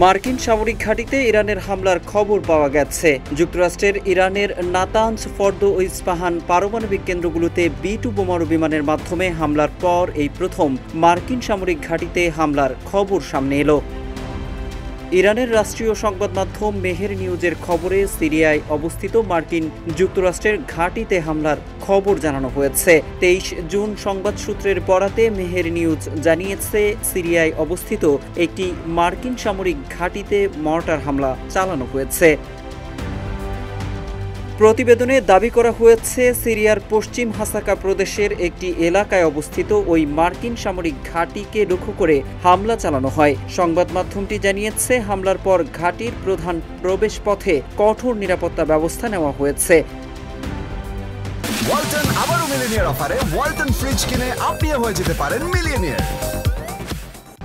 মার্কিন সামরিক ঘাঁটিতে ইরানের হামলার খবর পাওয়া গেছে। যুক্তরাষ্ট্রের ইরানের নাতানজ, ফর্দো ও ইস্পাহান পারমাণবিক কেন্দ্রগুলোতে B-2 বোমারু বিমানের মাধ্যমে হামলার পর এই প্রথম মার্কিন সামরিক ঘাঁটিতে হামলার খবর সামনে এলো। ইরানের রাষ্ট্রীয় সংবাদ মাধ্যম মেহের নিউজের খবরে সিরিয়ায় অবস্থিত মার্কিন যুক্তরাষ্ট্রের ঘাঁটিতে হামলার খবর জানানো হয়েছে। 23 জুন সংবাদ সূত্রের বরাতে মেহের নিউজ জানিয়েছে, সিরিয়ায় অবস্থিত একটি মার্কিন সামরিক ঘাঁটিতে মর্টার হামলা চালানো হয়েছে। প্রতিবেদনে দাবি করা হয়েছে, সিরিয়ার পশ্চিম হাসাকা প্রদেশের একটি এলাকায় অবস্থিত ওই মার্কিন সামরিক ঘাঁটিকে লক্ষ্য করে হামলা চালানো হয়। সংবাদ মাধ্যমটি জানিয়েছে, হামলার পর ঘাঁটির প্রধান প্রবেশ পথে কঠোর নিরাপত্তা ব্যবস্থা নেওয়া হয়েছে। ওয়ালটন আবারও মিলিয়নিয়ার অফারে ওয়ালটন ফ্রিজ কিনে আপনিও হয়ে যেতে পারেন মিলিয়নিয়ার।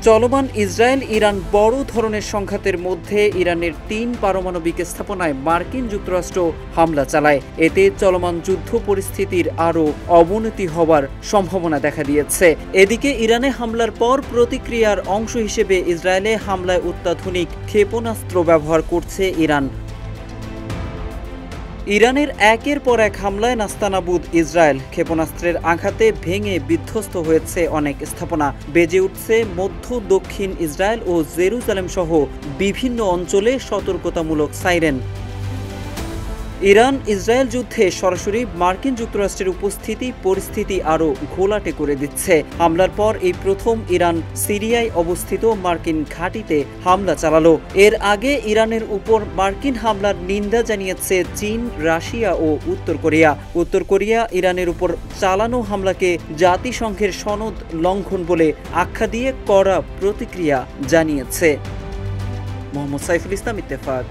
চলমান ইসরায়েল-ইরান বড় ধরনের সংঘাতের মধ্যে ইরানের 3 পারমাণবিক স্থাপনায় মার্কিন যুক্তরাষ্ট্র হামলা চালায়। এতে চলমান যুদ্ধ পরিস্থিতির আরও অবনতি হওয়ার সম্ভাবনা দেখা দিয়েছে। এদিকে ইরানে হামলার পর প্রতিক্রিয়ার অংশ হিসেবে ইসরায়েলে হামলায় অত্যাধুনিক ক্ষেপণাস্ত্র ব্যবহার করছে ইরান। ইরানের একের পর এক হামলায় নাস্তানাবুদ ইসরায়েল। ক্ষেপণাস্ত্রের আঘাতে ভেঙে বিধ্বস্ত হয়েছে অনেক স্থাপনা। বেজে উঠছে মধ্য দক্ষিণ ইসরায়েল ও জেরুজালেম সহ বিভিন্ন অঞ্চলে সতর্কতামূলক সাইরেন। ইরান ইসরায়েল যুদ্ধে সরাসরি মার্কিন যুক্তরাষ্ট্রের উপস্থিতি পরিস্থিতি আরও ঘোলাটে করে দিচ্ছে। হামলার পর এই প্রথম ইরান সিরিয়ায় অবস্থিত মার্কিন ঘাঁটিতে হামলা চালালো। এর আগে ইরানের উপর মার্কিন হামলার নিন্দা জানিয়েছে চীন, রাশিয়া ও উত্তর কোরিয়া। উত্তর কোরিয়া ইরানের উপর চালানো হামলাকে জাতিসংঘের সনদ লঙ্ঘন বলে আখ্যা দিয়ে কড়া প্রতিক্রিয়া জানিয়েছে। মোহাম্মদ সাইফুল ইসলাম, ইত্তেফাক।